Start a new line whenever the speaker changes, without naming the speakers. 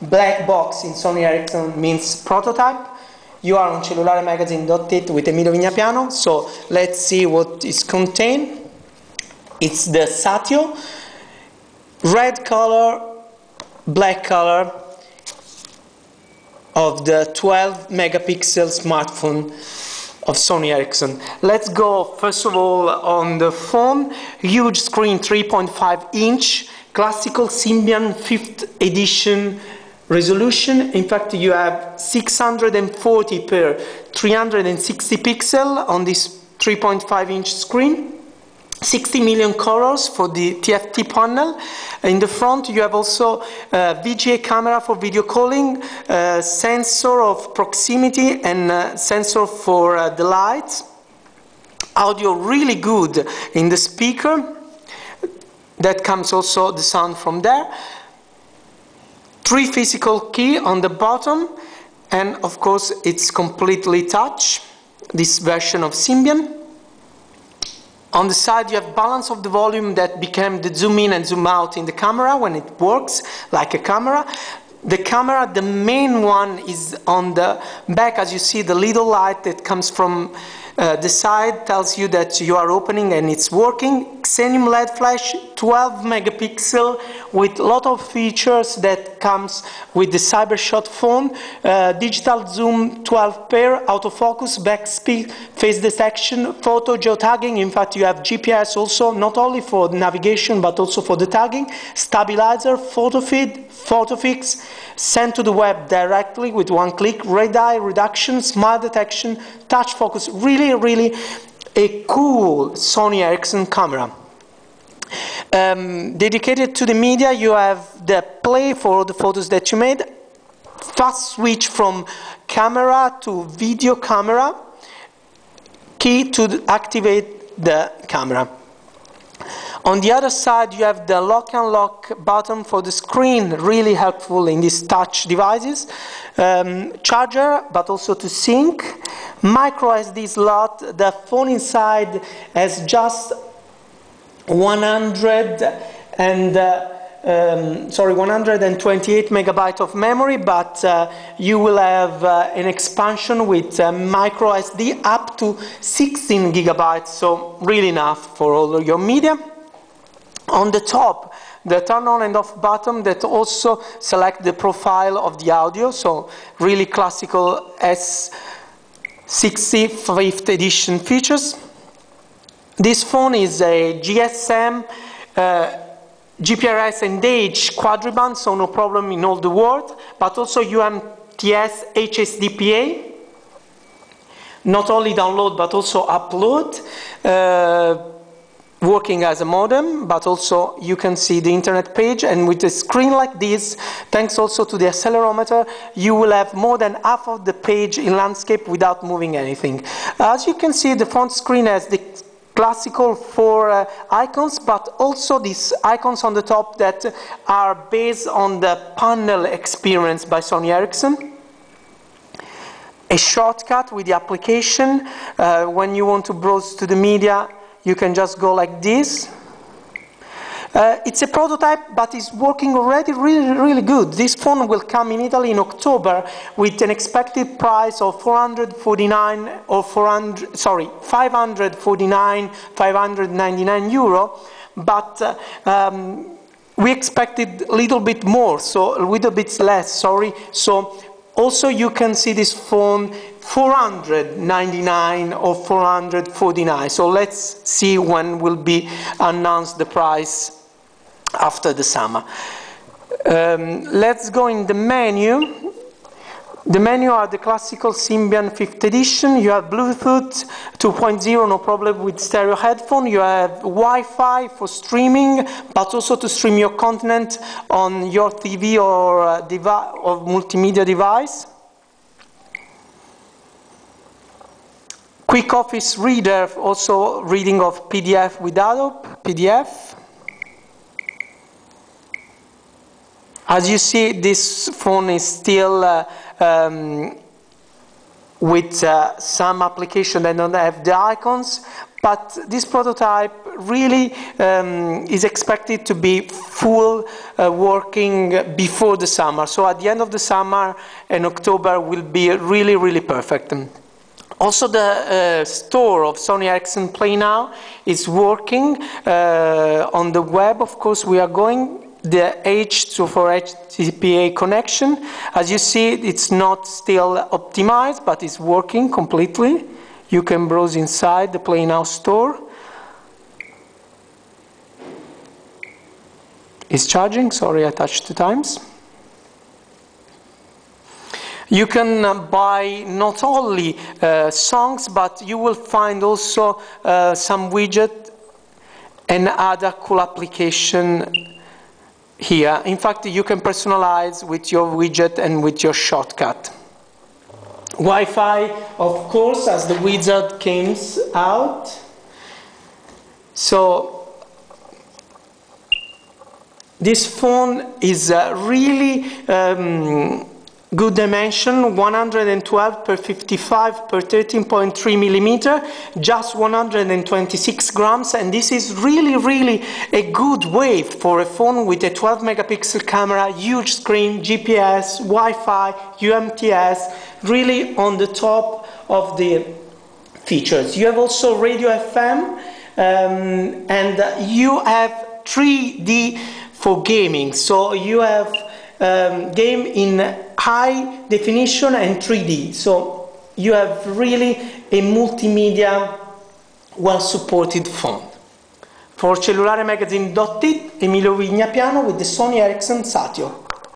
black box in Sony Ericsson means prototype. You are on Cellulare-Magazine.it with Emilio Vignapiano, so let's see what is contained. It's the Satio, red color, black color of the 12 megapixel smartphone of Sony Ericsson. Let's go first of all on the phone. Huge screen, 3.5 inch, classical Symbian 5th edition resolution. In fact, you have 640 per 360 pixel on this 3.5 inch screen. 60 million colors for the TFT panel. In the front you have also a VGA camera for video calling, sensor of proximity and sensor for the lights. Audio really good in the speaker. That comes also the sound from there. 3 physical key on the bottom, and of course it's completely touch, this version of Symbian. On the side you have balance of the volume that became the zoom in and zoom out in the camera when it works like a camera. The camera, the main one, is on the back. As you see, the little light that comes from the side tells you that you are opening and it's working. Xenium LED flash, 12 megapixel with a lot of features that comes with the CyberShot phone. Digital zoom, 12 pair, autofocus, backspeed, face detection, photo geotagging. In fact, you have GPS also, not only for navigation but also for the tagging. Stabilizer, photo feed, photo fix, send to the web directly with one click. Red eye reduction, smile detection, touch focus. Really a cool Sony Ericsson camera. Dedicated to the media, you have the play for the photos that you made. Fast switch from camera to video camera. Key to activate the camera. On the other side you have the lock and lock button for the screen, really helpful in these touch devices. Charger, but also to sync. Micro SD slot. The phone inside has just 128 megabytes of memory, but you will have an expansion with micro SD up to 16 gigabytes, so really enough for all of your media. On the top, the turn on and off button that also select the profile of the audio, so really classical S60 5th edition features. This phone is a GSM, GPRS and H quadriband, so no problem in all the world, but also UMTS HSDPA. Not only download but also upload. Working as a modem, but also you can see the internet page, and with a screen like this, thanks also to the accelerometer, you will have more than half of the page in landscape without moving anything. As you can see, the front screen has the classical 4 icons, but also these icons on the top that are based on the panel experience by Sony Ericsson. A shortcut with the application. When you want to browse to the media, you can just go like this. It's a prototype, but it's working already really good. This phone will come in Italy in October with an expected price of 599 euro, but we expected a little bit more, so a little bit less, sorry. So also you can see this phone 499 or 449. So let's see when will be announced the price after the summer. Let's go in the menu. The menu are the classical Symbian 5th edition. You have Bluetooth 2.0, no problem with stereo headphone. You have Wi-Fi for streaming, but also to stream your content on your TV or multimedia device. Quick Office Reader, also reading of PDF with Adobe PDF. As you see, this phone is still with some applications that don't have the icons, but this prototype really is expected to be full working before the summer. So at the end of the summer and October will be really, really perfect. Also, the store of Sony Ericsson Play Now is working on the web. Of course, we are going the H2 for HTTPA connection. As you see, it's not still optimized, but it's working completely. You can browse inside the Play Now store. It's charging. Sorry, I touched 2 times. You can buy not only songs, but you will find also some widget and other cool application here. In fact, you can personalize with your widget and with your shortcut. Wi-Fi, of course, as the wizard comes out. So this phone is really good dimension, 112 per 55 per 13.3 millimeter, just 126 grams, and this is really, really a good weight for a phone with a 12 megapixel camera, huge screen, GPS, Wi-Fi, UMTS, really on the top of the features. You have also radio FM, and you have 3D for gaming, so you have game in high definition and 3D, so you have really a multimedia well-supported phone. For CellulareMagazine.it, Emilio Vignapiano with the Sony Ericsson Satio.